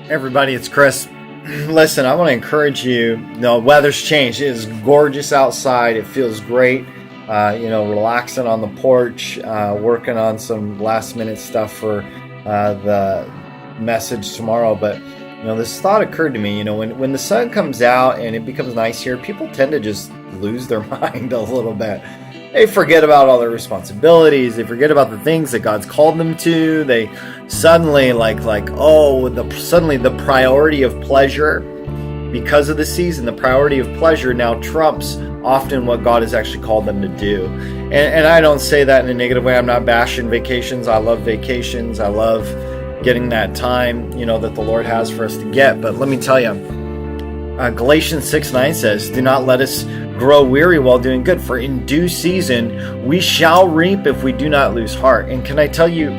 Everybody, it's Chris. Listen, I want to encourage you. The weather's changed. It is gorgeous outside. It feels great. Relaxing on the porch, working on some last minute stuff for the message tomorrow. But this thought occurred to me. When the sun comes out and it becomes nice here, people tend to just lose their mind a little bit. They forget about all their responsibilities. They forget about the things that God's called them to. They suddenly suddenly the priority of pleasure, because of the season, the priority of pleasure now trumps often what God has actually called them to do. And I don't say that in a negative way. I'm not bashing vacations. I love vacations. I love getting that time, that the Lord has for us to get. But let me tell you, Galatians 6:9 says, "Do not let us grow weary while doing good, for in due season we shall reap if we do not lose heart." And can I tell you,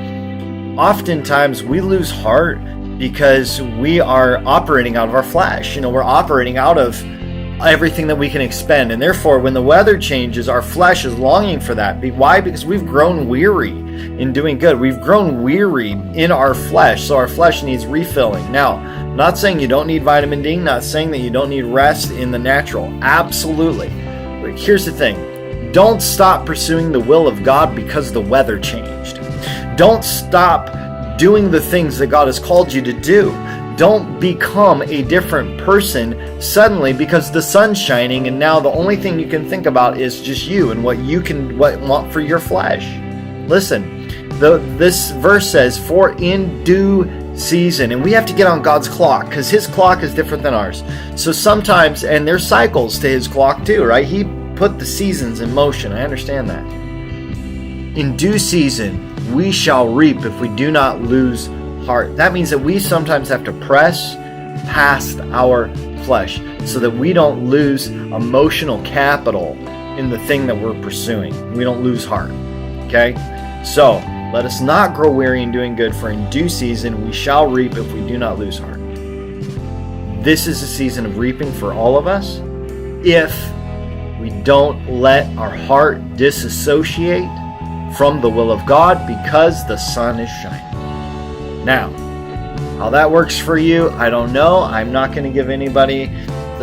oftentimes we lose heart because we are operating out of our flesh. We're operating out of everything that we can expend. And therefore, when the weather changes, our flesh is longing for that. Why? Because we've grown weary in doing good. We've grown weary in our flesh, so our flesh needs refilling. Now, not saying you don't need vitamin D, not saying that you don't need rest in the natural. Absolutely. But here's the thing. Don't stop pursuing the will of God because the weather changed. Don't stop doing the things that God has called you to do. Don't become a different person suddenly because the sun's shining and now the only thing you can think about is just you and what you want for your flesh. Listen, this verse says, "For in due season," and we have to get on God's clock because His clock is different than ours. So sometimes, and there's cycles to His clock too, right? He put the seasons in motion. I understand that. In due season, we shall reap if we do not lose heart. That means that we sometimes have to press past our flesh so that we don't lose emotional capital in the thing that we're pursuing. We don't lose heart. Okay? So, let us not grow weary in doing good, for in due season we shall reap if we do not lose heart. This is a season of reaping for all of us if we don't let our heart disassociate from the will of God because the sun is shining. Now, how that works for you, I don't know. I'm not going to give anybody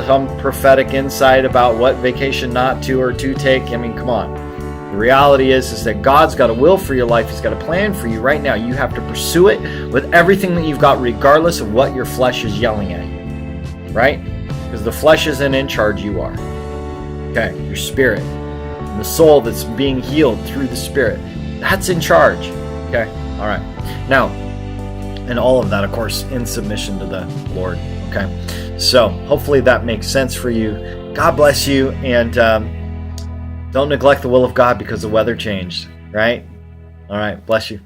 some prophetic insight about what vacation not to or to take. I mean, come on. The reality is that God's got a will for your life. He's got a plan for you right now. You have to pursue it with everything that you've got, regardless of what your flesh is yelling at you. Right? Because the flesh isn't in charge, you are. Okay, your spirit. And the soul that's being healed through the Spirit. That's in charge. Okay? All right. Now, and all of that, of course, in submission to the Lord. Okay? So, hopefully that makes sense for you. God bless you, and don't neglect the will of God because the weather changed. Right? All right. Bless you.